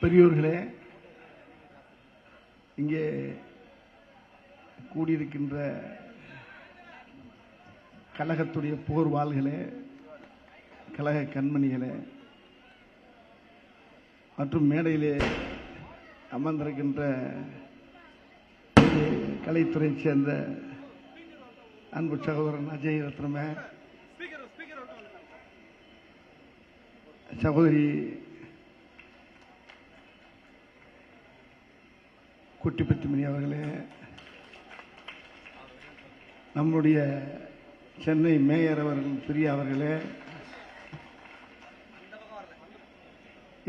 பெரியோர்களே, இங்கே கூடியிருக்கின்ற கழகத்துடைய போர்வாள்களே, கழக கண்மணிகளே மற்றும் மேடையிலே அமர்ந்திருக்கின்ற கலைத்துறை சேர்ந்த அன்பு சகோதரன் அஜய் ரத்னமே, சகோதரி குட்டிப்பட்டிமணி அவர்களே, நம்முடைய சென்னை மேயர் அவர்கள் பிரியா அவர்களே,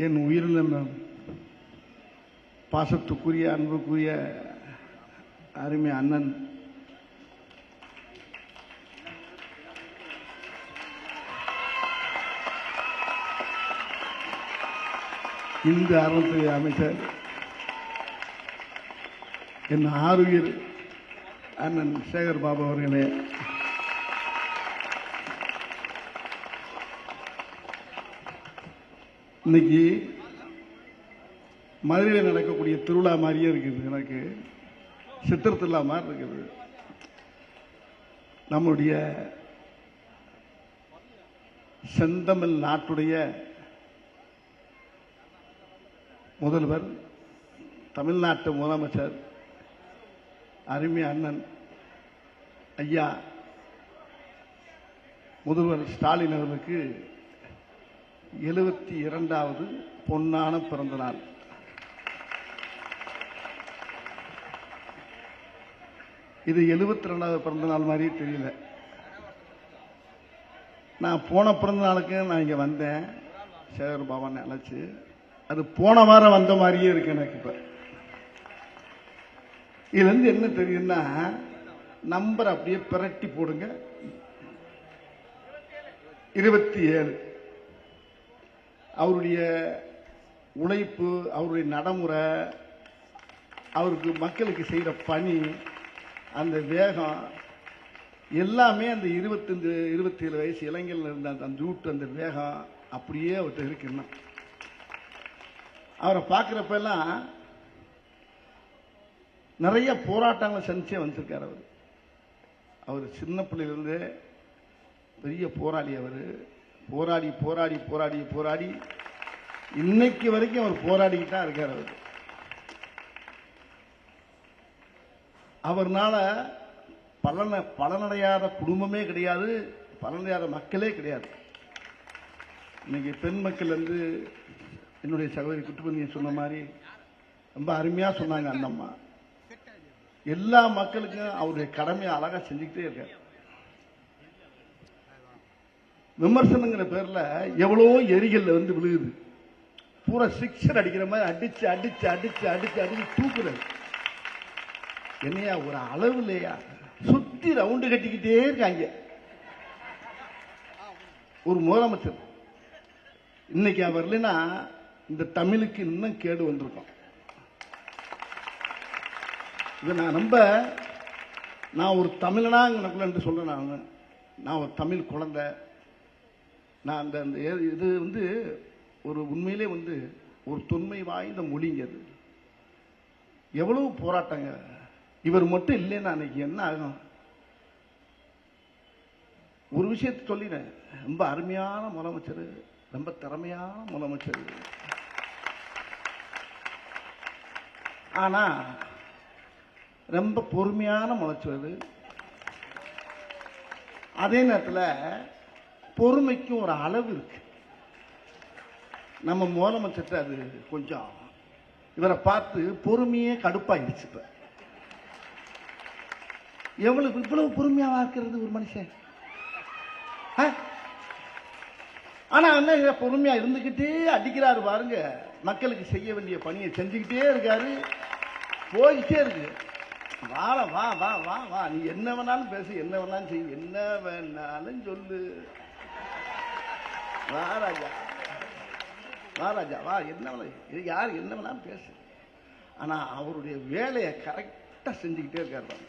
என் உயிரிழந்த பாசத்துக்குரிய அன்புக்குரிய அருமை அண்ணன் இந்து அறத்துறை அமைச்சர் என் ஆறுயிர் அண்ணன் சேகர் பாபு அவர்களே, இன்னைக்கு மதுரையில் நடக்கக்கூடிய திருவிழா மாதிரியே இருக்குது. எனக்கு சித்திர திருவிழா மாதிரி இருக்குது. நம்முடைய செந்தமிழ் நாட்டுடைய முதல்வர், தமிழ்நாட்டு முதலமைச்சர் அருமை அண்ணன் ஐயா முதல்வர் ஸ்டாலின் அவர்களுக்கு 72வது பொன்னான பிறந்த நாள். இது 72வது பிறந்த நாள் மாதிரியே தெரியல. நான் போன பிறந்த நாளுக்கு நான் இங்க வந்தேன், சேகர் பாபான்னு அழைச்சு. அது போன வாரம் வந்த மாதிரியே இருக்கு எனக்கு. இப்ப இதுல இருந்து என்ன தெரியும்னா, நம்பர் அப்படியே பிரட்டி போடுங்க. 27. அவருடைய உழைப்பு, அவருடைய நடைமுறை, அவருக்கு மக்களுக்கு செய்கிற பணி, அந்த வேகம் எல்லாமே அந்த 25 27 வயசு இளைஞர்கள் இருந்த அந்த ரூட், அந்த வேகம் அப்படியே அவர்கிட்ட இருக்குன்னா, அவரை பார்க்குறப்பெல்லாம் நிறைய போராட்டங்களை சந்திச்சே வந்திருக்கார். அவர் சின்ன பிள்ளையிலிருந்து பெரிய போராளி. அவர் போராடி போராடி போராடி போராடி இன்னைக்கு வரைக்கும் அவர் போராடிக்கிட்டு தான் இருக்கார். அவர்னால பலனடையாத குடும்பமே கிடையாது, பலனடையாத மக்களே கிடையாது. இன்னைக்கு பெண் மக்கள் வந்து என்னுடைய சகோதரி குட்டுப்பந்தியை சொன்ன மாதிரி ரொம்ப அருமையா சொன்னாங்க. அந்த அம்மா எல்லா மக்களுக்கும் அவருடைய கடமையை அழகா செஞ்சுக்கிட்டே இருக்காரு. விமர்சனங்கிற பேர்ல எவ்வளவோ எரிகள்ல வந்து விழுகுது. பூரா சிக்ஸர் அடிக்கிற மாதிரி அடிச்சு அடிச்சு அடிச்சு அடிச்சு அடிச்சு தூக்குறது. என்னையா ஒரு அளவு இல்லையா? சுத்தி ரவுண்டு கட்டிக்கிட்டே இருக்காங்க. ஒரு முதலமைச்சர் இன்னைக்கு அவர் இல்லைன்னா இந்த தமிழுக்கு இன்னும் கேடு வந்திருக்கும். இது நான் ஒரு தமிழனாங்கன்னு சொல்றேன். நான் ஒரு தமிழ் குழந்தை. நான் அந்த இது வந்து ஒரு உண்மையிலே வந்து ஒரு தொன்மை வாய்ந்த மொழிங்கிறது. எவ்வளவு போராட்டங்க. இவர் மட்டும் இல்லைன்னா அன்னைக்கு என்ன ஆகும்? ஒரு விஷயத்தை சொல்லினேன், ரொம்ப அருமையான முதலமைச்சர், ரொம்ப திறமையான முதலமைச்சர். ஆனா ரொம்ப பொறுமையான முதலமைச்சர். அதே நேரத்தில் பொறுமைக்கும் ஒரு அளவு இருக்கு. நம்ம முதலமைச்சர் அது கொஞ்சம் இவரை பார்த்து பொறுமையே கடுப்பாயிடுச்சு. இப்ப இவ்வளவு பொறுமையாவா இருக்கிறது ஒரு மனுஷன்? ஆனா என்ன பொறுமையா இருந்துகிட்டே அடிக்கிறாரு பாருங்க. மக்களுக்கு செய்ய வேண்டிய பணியை செஞ்சுக்கிட்டே இருக்காரு, போயிட்டே இருக்கு. வா வா வா வா வா, நீ என்ன வேணாலும் பேசு, என்ன வேணாலும் செய்ய, என்ன வேணாலும் சொல்லு. வா ராஜா, வா ராஜா, வா, என்ன யார் என்ன வேணாலும் பேசு. ஆனா அவருடைய வேலையை கரெக்டா செஞ்சுக்கிட்டே இருக்காரு.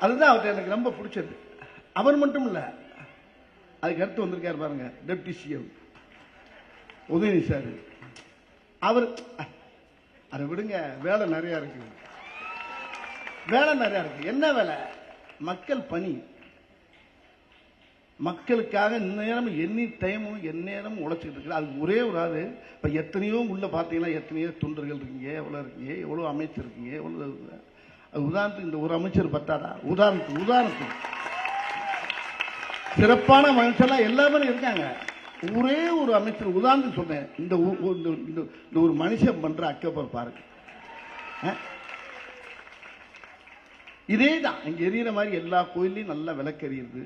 அதுதான் அவர்கிட்ட எனக்கு ரொம்ப பிடிச்சது. அவர் மட்டும் இல்ல, அதுக்கு அடுத்து வந்திருக்காரு பாருங்க, டெப்டி சிஎம். உதயநிதி சார் அவர் அதை விடுங்க, வேலை நிறைய இருக்கு, வேலை நிறைய இருக்கு. என்ன வேலை? மக்கள் பணி, மக்களுக்காக நேரம் எண்ணி டைமும் எந்நேரமும் உழைச்சிட்டு இருக்கு. அது ஒரே ஒரு ஆளு. இப்ப எத்தனையோ உள்ள பாத்தீங்கன்னா எத்தனையோ தொண்டர்கள் இருக்கீங்க, எவ்வளவு இருக்கீங்க, எவ்வளவு அமைச்சர் இருக்கீங்க, எவ்வளவு. உதாரணத்துக்கு இந்த ஒரு அமைச்சர் பத்தாதா? உதாரணத்துக்கு சிறப்பான மனுஷெல்லாம் எல்லாமே இருக்காங்க. ஒரே ஒரு அமைச்சர் உதாரணத்துக்கு சொன்னேன். இந்த ஒரு மனுஷன் பண்ற அக்கப்பர் பாருங்க. இதேதான் இங்க எரியற மாதிரி எல்லா கோயிலையும் நல்லா விளக்கெறியுது.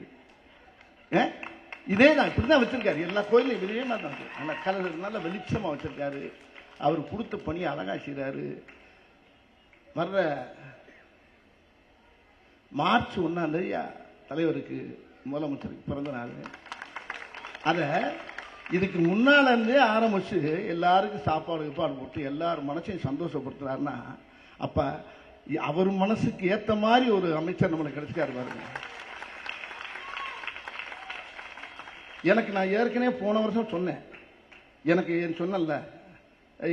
இதேதான் இப்படிதான் வச்சிருக்காரு எல்லா கோயிலையும். இதே மாதிரி தான் நல்ல கலர் நல்ல வெளிச்சமா வச்சிருக்காரு. அவர் கொடுத்த பணி அழகா செய்றாரு. வர்ற மார்ச் 1 தலைவருக்கு முதலமைச்சருக்கு பிறந்த நாள். அத இதுக்கு முன்னால இருந்தே ஆரம்பிச்சு எல்லாருக்கும் சாப்பாடு போட்டு எல்லாரும் மனசையும் சந்தோஷப்படுத்துறாருன்னா, அப்ப அவர் மனசுக்கு ஏத்த மாதிரி ஒரு அமைச்சர் நம்மளுக்கு கிடைச்சிக்காரு பாருங்க. எனக்கு நான் ஏற்கனவே போன வருஷம் சொன்னேன், எனக்கு சொன்னல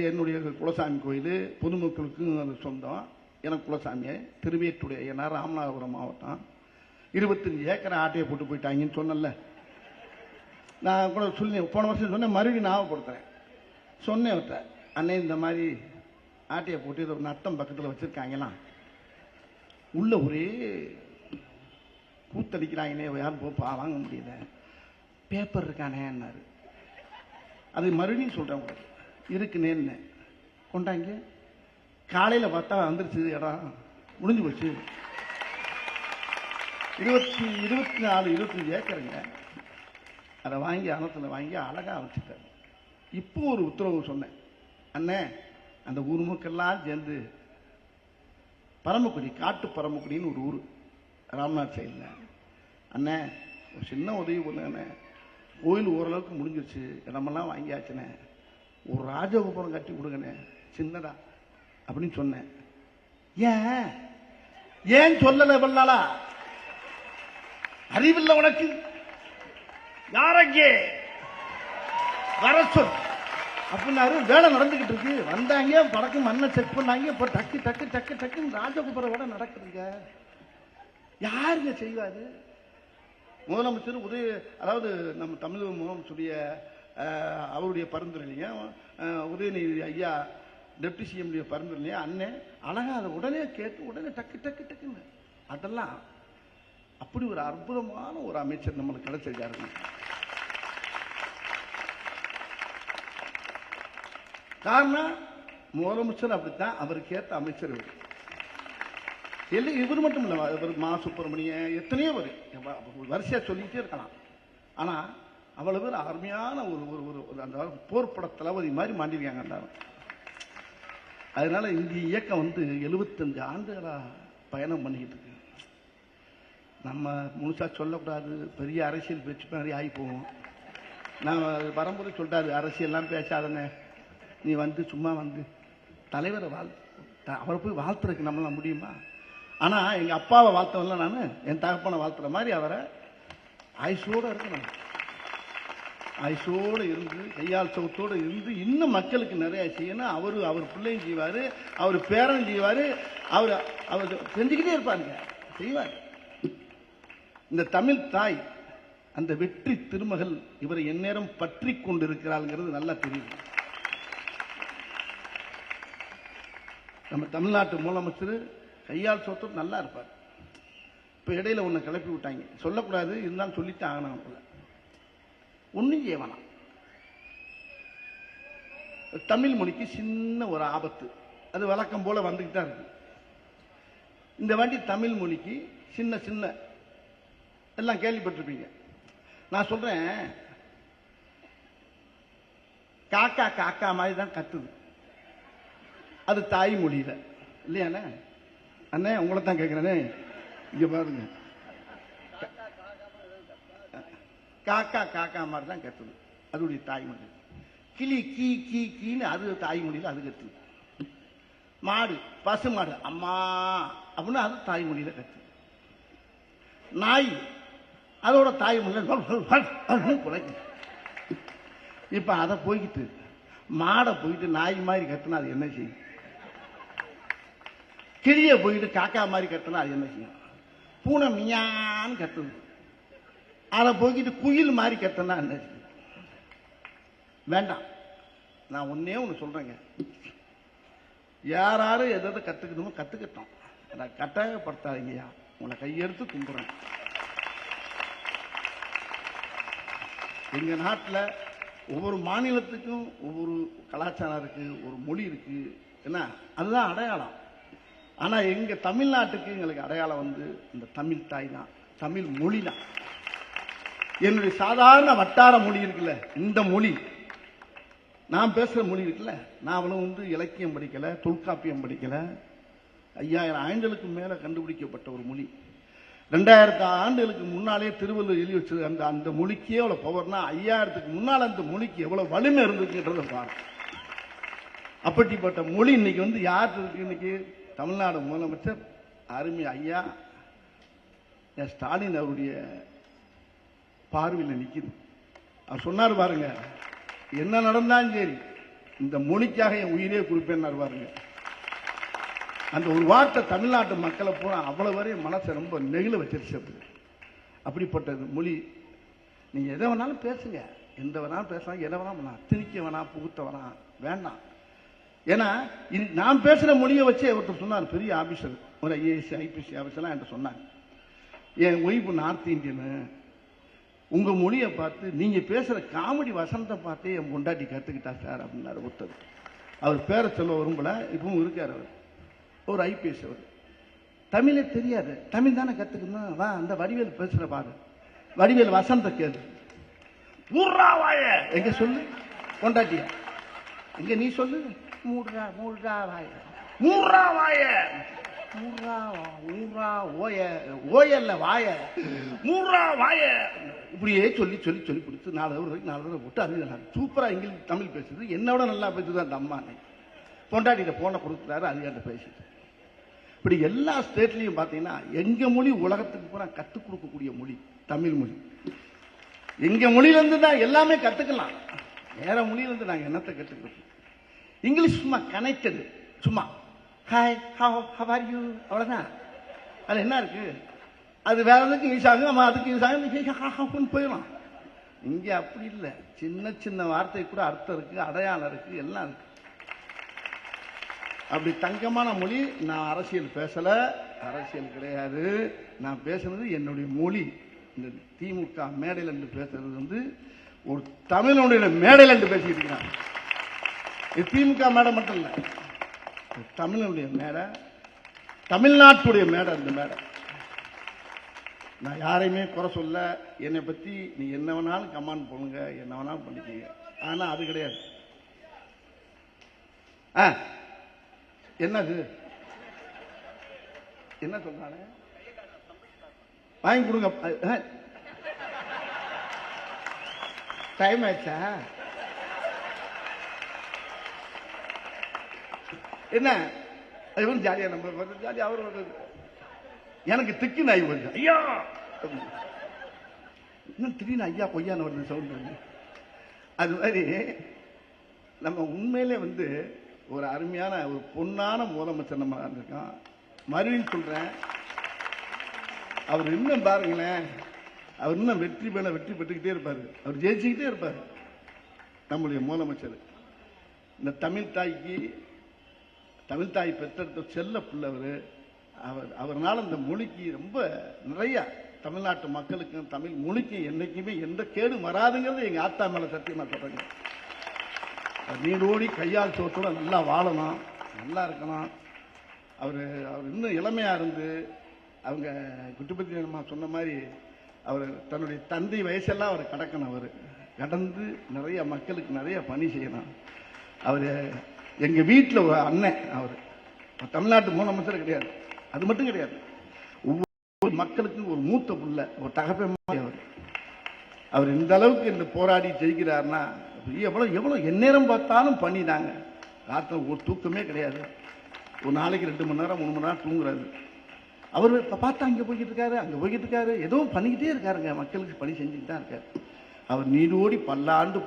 என்னுடைய குலசாமி கோயில் பொதுமக்களுக்கும் சொந்தம். எனக்கு குலசாமியை திருவேற்றுடைய ராமநாதபுரம் மாவட்டம் 25 ஏக்கரை ஆட்டையை போட்டு போயிட்டாங்கன்னு சொன்னல. நான் கூட சொல்லி போன வருஷம் சொன்னேன், மறுபடியும் ஞாபகப்படுத்துறேன். சொன்னேன் அண்ணே, இந்த மாதிரி ஆட்டையை போட்டு ஒரு நட்டம் பக்கத்தில் வச்சிருக்காங்கலாம், உள்ள ஒரே கூத்தடிக்கிறாங்கன்னே, யாரும் போப்பா வாங்க முடியல, பேப்பர் இருக்கானேன்னாரு. அது மறுபடியும் சொல்றேன் உங்களுக்கு, இருக்குனேன்னு கொண்டாங்க. காலையில பார்த்தா வந்துருச்சு, இடம் முடிஞ்சு போச்சு. 24 25 ஏக்கருங்க. அதை வாங்கி அனத்தில் வாங்கி அழகா வச்சுட்டாரு. இப்போ ஒரு உத்தரவு சொன்னேன், அண்ணே அந்த ஊர் மக்கள்லாம் சேர்ந்து பரமக்குடி, காட்டு பரமக்குடின்னு ஒரு ஊர் ராம்நாத் சைடில், அண்ணே ஒரு சின்ன உதவி பண்ணுங்கண்ணே, கோயில் ஓரளவுக்கு முடிஞ்சிருச்சு, இடமெல்லாம் வாங்கியாச்சுண்ணே, ஒரு ராஜகோபுரம் கட்டி கொடுங்கண்ணே சின்னதா அப்படின்னு சொன்னேன். ஏன் சொல்லல? வல்லாளா அறிவில்லை உனக்கு? யாரங்கே வர சொல் அப்படின்னாரு. வேலை நடந்துகிட்டு இருக்கு. வந்தாங்க, படக்கு மண்ணை செக் பண்ணாங்க. இப்ப டக்கு டக்கு டக்கு டக்குன்னு ராஜகோபுரம் வேலை நடக்குதுங்க. யாருங்க செய்வாரு? முதலமைச்சர் அதாவது நம்ம தமிழ் முதலமைச்சருடைய அவருடைய பரிந்துரையிலையும் உதயநிதி ஐயா டெப்டி சிஎம் பரிந்துரையிலையும் அண்ணன் அழகா அதை உடனே கேட்டு உடனே டக்கு டக்கு டக்குன்னு அதெல்லாம் அப்படி ஒரு அற்புதமான ஒரு அமைச்சர் நம்மளுக்கு கிடைச்சிருக்காருங்க. காரணம் முதலமைச்சர் அப்படித்தான், அவருக்கு ஏற்ற அமைச்சர் இவர். இவர் மட்டும் இல்ல, இவர் மா சுப்பிரமணியன் எத்தனையோ வரிசையா சொல்லிட்டே இருக்கலாம். ஆனா அவ்வளவு பேர் அருமையான ஒரு அந்த போர்ப்பட தளபதி மாதிரி மாண்டிருக்காங்க எல்லாரும். அதனால இந்திய இயக்கம் 75 ஆண்டுகளா பயணம் பண்ணிக்கிட்டு இருக்கு. நம்ம முழுசா சொல்லக்கூடாது, பெரிய அரசியல் பேச்சு மாதிரி ஆகி போவோம். நான் வரும்போது சொல்றாரு, அரசியல்லாம் பேசாதனே, நீ சும்மா தலைவரை அவரை போய் வாழ்த்துறதுக்கு நம்மளால முடியுமா? ஆனா எங்க அப்பாவை வாழ்த்தவன்ல நானு என் தகப்பனை வாழ்த்துற மாதிரி அவரை ஆயுசோட இருக்கணும். ஆயுசோடு இருந்து கையால் சவுத்தோடு இருந்து இன்னும் மக்களுக்கு நிறைய செய்யணும். அவர் பிள்ளையும் செய்வாரு, அவர் பேரன் செய்வாரு, அவர் செஞ்சுக்கிட்டே இருப்பாருங்க, செய்வார். இந்த தமிழ் தாய் அந்த வெற்றி திருமகள் இவரை எந்நேரம் பற்றி கொண்டிருக்கிறாள்ங்கிறது நல்லா தெரியும். நம்ம தமிழ்நாட்டு முதலமைச்சர் கையால் சோத்தோடு நல்லா இருப்பார். இப்ப இடையில ஒண்ணு கிளப்பி விட்டாங்க, சொல்லக்கூடாது, இருந்தாலும் சொல்லிட்டு ஆகணும். ஒன்னும் செய்யலாம். தமிழ் மொழிக்கு சின்ன ஒரு ஆபத்து, அது வழக்கம் போல வந்துகிட்டு தான் இருக்கு. இந்த வாட்டி தமிழ் மொழிக்கு சின்ன சின்ன எல்லாம் கேள்விப்பட்டிருப்பீங்க. நான் சொல்றேன், காக்கா காக்கா மாதிரி தான் கத்துது, அது தாய்மொழியில இல்லையாண்ணே? அண்ணே உங்களை தான் கேட்கிறேனே, இங்க பாருங்க, காக்கா காக்கா மாதிரி தான் கத்துது, அதுடைய தாய்மொழி. கிளி கீ கீ கீன்னு அது தாய்மொழியில அது கத்துது. மாடு பசு மாடு அம்மா அப்படின்னு அது தாய்மொழியில கத்துது. நாய் அதோட தாய்மொழியில குறைக்கும். இப்ப அதை போய்கிட்டு மாடை போயிட்டு நாய் மாதிரி கத்துனா அது என்ன செய்யும்? கிளிய போயிட்டு காக்கா மாதிரி கத்துனா அது என்ன செய்யும்? பூனை மியான்னு கத்துது. அதை போய்கிட்டு குயில் மாதிரி கத்துனா என்ன செய்யும்? வேண்டாம். நான் ஒன்னே ஒன்று சொல்றேங்க, யாரும் எதை கத்துக்கணுமோ கத்துக்கிட்டோம், அதை கட்டாயப்படுத்தாதீங்கய்யா. உங்களை கையெடுத்து கும்பிடுறேன். எங்க நாட்டில் ஒவ்வொரு மாநிலத்துக்கும் ஒவ்வொரு கலாச்சாரம் இருக்கு, ஒரு மொழி இருக்கு, என்ன அதுதான் அடையாளம். ஆனா எங்க தமிழ்நாட்டுக்கு எங்களுக்கு அடையாளம் வந்து இந்த தமிழ் தாய் தான், தமிழ் மொழி தான். என்னுடைய சாதாரண வட்டார மொழி இருக்குல்ல, இந்த மொழி நான் பேசுற மொழி இருக்குல்ல, நான் அவளும் வந்து இலக்கியம் படிக்கல, தொல்காப்பியம் படிக்கல, 5000 ஆண்டுகளுக்கு மேல கண்டுபிடிக்கப்பட்ட ஒரு மொழி. 2000 ஆண்டுகளுக்கு முன்னாலே திருவள்ளுவர் எழுதி வச்சது. அந்த அந்த மொழிக்கே எவ்வளவு பவர்னா 5000க்கு முன்னால் அந்த மொழிக்கு எவ்வளவு வலிமை இருந்துச்சுன்றதை பாருங்க. அப்படிப்பட்ட மொழி இன்னைக்கு வந்து யார் இருக்கு? இன்னைக்கு தமிழ்நாடு முதலமைச்சர் அருமை ஐயா ஸ்டாலின் அவருடைய பார்வையில் நிக்குது. அவர் சொன்னார் பாருங்க, என்ன நடந்தாலும் சரி இந்த மொழிக்காக என் உயிரே குறிப்பேன் பாருங்க. அந்த ஒரு வார்த்தை தமிழ்நாட்டு மக்களை பூரா அவ்வளவு வரையும் மனசை ரொம்ப நெகிழ வச்சிருச்சு. அப்படிப்பட்டது மொழி. நீங்க எதை வேணாலும் பேசுங்க, எந்த வேணாலும் பேசலாம், எதை வேணாலும் பண்ணலாம், திணிக்க வேணாம், புகுத்த வேணாம், வேண்டாம். ஏன்னா நான் பேசுற மொழியை வச்சு ஒருத்தர் சொன்னார், பெரிய ஆபீசர், ஒரு ஐஏஎஸ் ஐபிஎஸ் ஆபீசர்லாம் என்கிட்ட சொன்னாங்க, என் ஒய்ஃபு நார்த் இந்தியனு, உங்க மொழியை பார்த்து நீங்க பேசுற காமெடி வசனத்தை பார்த்தே என் பொண்டாட்டி கத்துக்கிட்டா சார் அப்படின்னாரு ஒருத்தர். அவர் பேரை சொல்ல வரும்போல இப்பவும் இருக்காரு. அவர் ஒரு ஐபிஎஸ், அவர் தமிழே தெரியாது, தமிழ் தானே கத்துக்கணும், வா அந்த வடிவேல் பேசுற பாரு, வடிவேல் வசனத்தை கேளு, மூர்ரா வாய எங்க சொல்லு, பொண்டாட்டியா எங்க நீ சொல்லு, மூர்ரா மூர்ரா வாய, மூர்ரா வாய, மூர்ரா மூர்ரா ஓய, ஓயல்ல வாய, மூர்ரா வாய, இப்படியே சொல்லி சொல்லி சொல்லி கொடுத்து 4 தடவை போட்டு அது சூப்பரா இங்கிலீஷ் தமிழ் பேசுது, என்னோட நல்லா பேசுது அந்த அம்மா. பொண்டாட்டிகிட்ட போன கொடுக்குறாரு, அதுகிட்ட பேசிட்டு. இப்படி எல்லா ஸ்டேட்லையும் பார்த்தீங்கன்னா எங்க மொழி உலகத்துக்கு பூரா கற்றுக் கொடுக்கக்கூடிய மொழி தமிழ் மொழி. எங்க மொழியிலிருந்து தான் எல்லாமே கத்துக்கலாம், வேற மொழியிலிருந்து நாங்கள் என்னத்தை கற்றுக்கிறோம்? இங்கிலீஷ் சும்மா கனெக்டடு, சும்மா ஹாய் ஹவ் ஆர் யூ, அவ்வளோதான். அதில் என்ன இருக்கு? அது வேற எதுக்கு யூஸ் ஆகும், நம்ம அதுக்கு யூஸ் ஆகும் போயிடலாம். இங்கே அப்படி இல்லை, சின்ன சின்ன வார்த்தை கூட அர்த்தம் இருக்கு, அடையாளம் இருக்கு, எல்லாம் இருக்கு. அப்படி தங்கமான மொழி. நான் அரசியல் பேசல, அரசியல் கிடையாது, நான் பேசுனது என்னுடைய மொழி. இந்த திமுக மேடையில் என்று பேசுறது வந்து ஒரு தமிழனுடைய மேடையில் என்று பேசிட்டு இருக்கிறான். இது திமுக மேடை மட்டும் இல்லை, தமிழனுடைய மேடை, தமிழ்நாட்டுடைய மேடை. இந்த மேடை நான் யாரையுமே குறை சொல்ல, என்னை பத்தி நீ என்ன வேணாலும் கமெண்ட் பண்ணுங்க, என்ன வேணாலும் பண்ணிக்கீங்க, ஆனா அது கிடையாது. என்னது என்ன சொல்றானே, வாங்கி கொடுங்க, டைம் ஆயிடுச்சா என்ன? இவன் ஜாலியா நம்ம ஜாலியா அவர் வர்றது எனக்கு திக்கு நாய் வருது, ஐயா இன்னும் திடீர்னு ஐயா பொய்யான்னு வருது சவுண்ட். அது மாதிரி நம்ம உண்மையிலே வந்து ஒரு அருமையான ஒரு பொன்னான முதலமைச்சர் நம்ம இருந்திருக்கோம். மறுபடியும் சொல்றேன், அவர் இன்னும் பாருங்களேன், அவர் இன்னும் வெற்றி மேல வெற்றி பெற்றுக்கிட்டே இருப்பாரு, அவர் ஜெயிச்சுக்கிட்டே இருப்பாரு நம்முடைய முதலமைச்சர். இந்த தமிழ் தாய்க்கு, தமிழ் தாய் பெற்றெடுத்த செல்ல பிள்ளை அவர்னால இந்த மொழிக்கு ரொம்ப நிறைய தமிழ்நாட்டு மக்களுக்கும் தமிழ் மொழிக்கு என்னைக்குமே எந்த கேடு வராதுங்கிறது எங்க ஆத்தா மேல சத்தியமா சொல்றேங்க. நீடோடி கையால் சோத்தோட நல்லா வாழணும், நல்லா இருக்கணும். அவர் இன்னும் இளமையா இருந்து, அவங்க குட்டுப்பத்தி அம்மா சொன்ன மாதிரி அவர் தன்னுடைய தந்தை வயசெல்லாம் அவர் கடக்கணும், அவர் கடந்து நிறைய மக்களுக்கு நிறைய பணி செய்யணும். அவர் எங்க வீட்டில் ஒரு அண்ணன், அவர் தமிழ்நாட்டு முதலமைச்சர் கிடையாது, அது மட்டும் கிடையாது, ஒவ்வொரு மக்களுக்கும் ஒரு மூத்த புள்ள, ஒரு தகப்பன் மாதிரி அவர் இந்த அளவுக்கு இந்த போராடி ஜெயிக்கிறாருன்னா எவ்வளவு எவ்வளவு எந்நேரம் பார்த்தாலும் பண்ணிட்டாங்க. ராத்திரி ஒரு தூக்கமே கிடையாது, ஒரு நாளைக்கு 2 மணி நேரம் 3 மணி நேரம் தூங்குறாரு. அவர் பார்த்தா அங்கே போய்கிட்டு இருக்காரு, அங்கே போய்கிட்டு இருக்காரு, ஏதோ பண்ணிக்கிட்டே இருக்காருங்க, மக்களுக்கு பணி செஞ்சுட்டு தான் இருக்காரு. அவர் நீடோடி பல்லாண்டு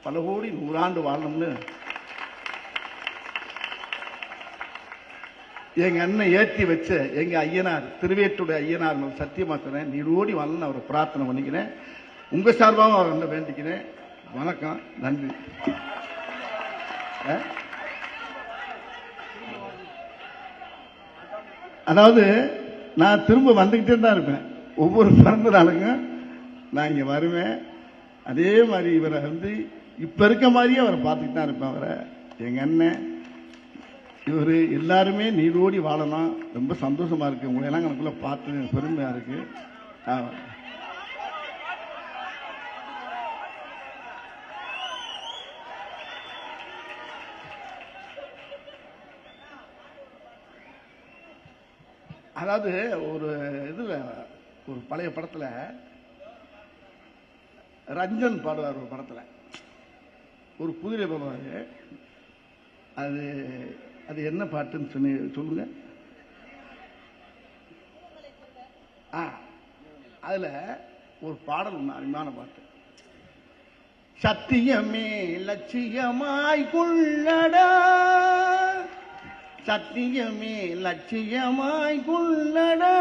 பல கோடி 100 ஆண்டு வாழணும்னு எங்க அண்ணன் ஏற்றி வச்ச எங்க ஐயனார் திருவேற்றுடைய ஐயனார் சத்தியமாக்குறேன், நீரோடி வாழணும்னு அவரை பிரார்த்தனை பண்ணிக்கிறேன். உங்க சார்பாகவும் அவர் வேண்டிக்கிறேன். வணக்கம், நன்றி. அதாவது நான் திரும்ப வந்துகிட்டே தான் இருப்பேன். ஒவ்வொரு பிறந்த நாளுக்கும் நான் இங்க வருவேன். அதே மாதிரி இவரை இப்ப இருக்க மாதிரியே அவரை பார்த்துட்டு தான் இருப்பேன். அவரை எங்க அண்ணன் இவரு எல்லாருமே நீரோடி வாழணும். ரொம்ப சந்தோஷமா இருக்கு உங்களை எல்லாம் எனக்குள்ள பார்த்து பெருமையா இருக்கு. அதாவது ஒரு இதுல ஒரு பழைய படத்துல ரஞ்சன் பாடுவார். ஒரு படத்துல ஒரு குதிரை பாடுவாரு. அது அது என்ன பாட்டுன்னு சொல்லுங்க. அதுல ஒரு பாடல் ஒண்ணு அருமையான பாட்டு. சத்தியமே லட்சியமாய் கொள்ளடா, சத்தியமே லட்சியமாய் கொள்ளடா,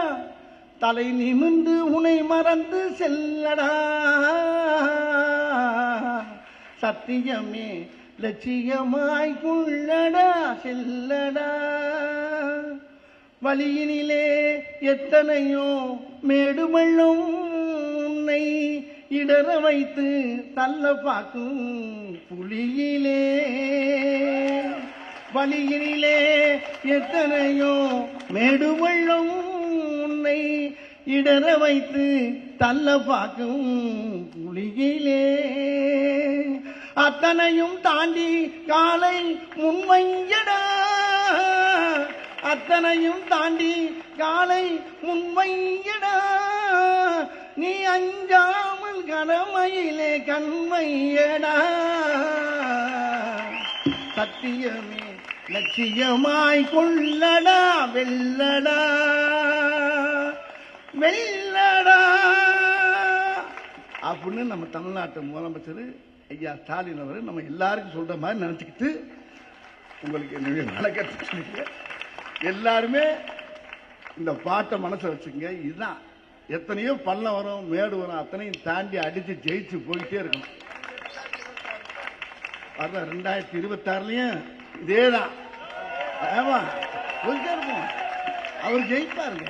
தலை நிமிர்ந்து உனை மறந்து செல்லடா, சத்தியமே லட்சியமாய் கொள்ளடா செல்லடா. வழியினிலே எத்தனையோ மேடுமள்ளும் உன்னை இடற வைத்து தள்ள பார்க்கும் புலியிலே, வழியினிலே எத்தனையோ மேடுமள்ளும் உன்னை இடற வைத்து தள்ள பார்க்கும் புலியிலே, அத்தனையும் தாண்டி காலை முன்வையடா, அத்தனையும் தாண்டி காலை முன்வையடா, நீ அஞ்சாமல் கடமையிலே கண்மையடா, சத்தியமே லட்சியமாய் கொள்ளடா வெல்லடா வெல்லடா அப்படின்னு நம்ம தமிழ்நாட்டு முதலமைச்சர் ஐயா ஸ்டாலின் அவர் நம்ம எல்லாருக்கும் சொல்ற மாதிரி நினைச்சுக்கிட்டு உங்களுக்கு என்னுடைய வணக்கத்தை எல்லாருமே இந்த பாட்டை மனசை வச்சுங்க. இதுதான் எத்தனையோ பள்ளம் வரும் மேடு வரும், அத்தனையும் தாண்டி அடிச்சு ஜெயிச்சு போயிட்டே இருக்கணும். 2026லயும் இதேதான். ஆமா போயிட்டே இருக்கும். அவர் ஜெயிப்பாருங்க.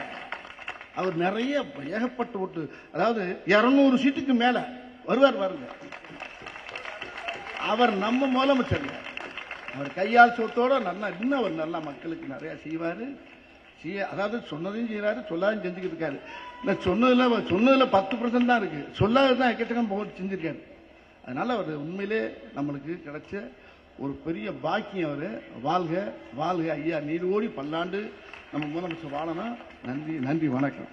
அவர் நிறைய ஏகப்பட்டு ஓட்டு, அதாவது 200 சீட்டுக்கு மேல வருவார் பாருங்க. அவர் நம்ம முதலமைச்சர். அவர் கையால் சொத்தோட நல்லா இன்னும் அவர் நல்லா மக்களுக்கு நிறைய செய்வாரு. அதாவது சொன்னதையும் செய்யறாரு, சொல்லாதையும் செஞ்சுக்கிட்டு இருக்காரு. சொன்னதுல 10% தான் இருக்கு, சொல்லாததான் எக்கச்சக்கம் போட்டு செஞ்சிருக்காரு. அதனால அவர் உண்மையிலே நம்மளுக்கு கிடைச்ச ஒரு பெரிய பாக்கியம். அவரு வாழ்க வாழ்க ஐயா, நீரோடி பல்லாண்டு நம்ம முதலமைச்சர் வாழணும். நன்றி நன்றி, வணக்கம்.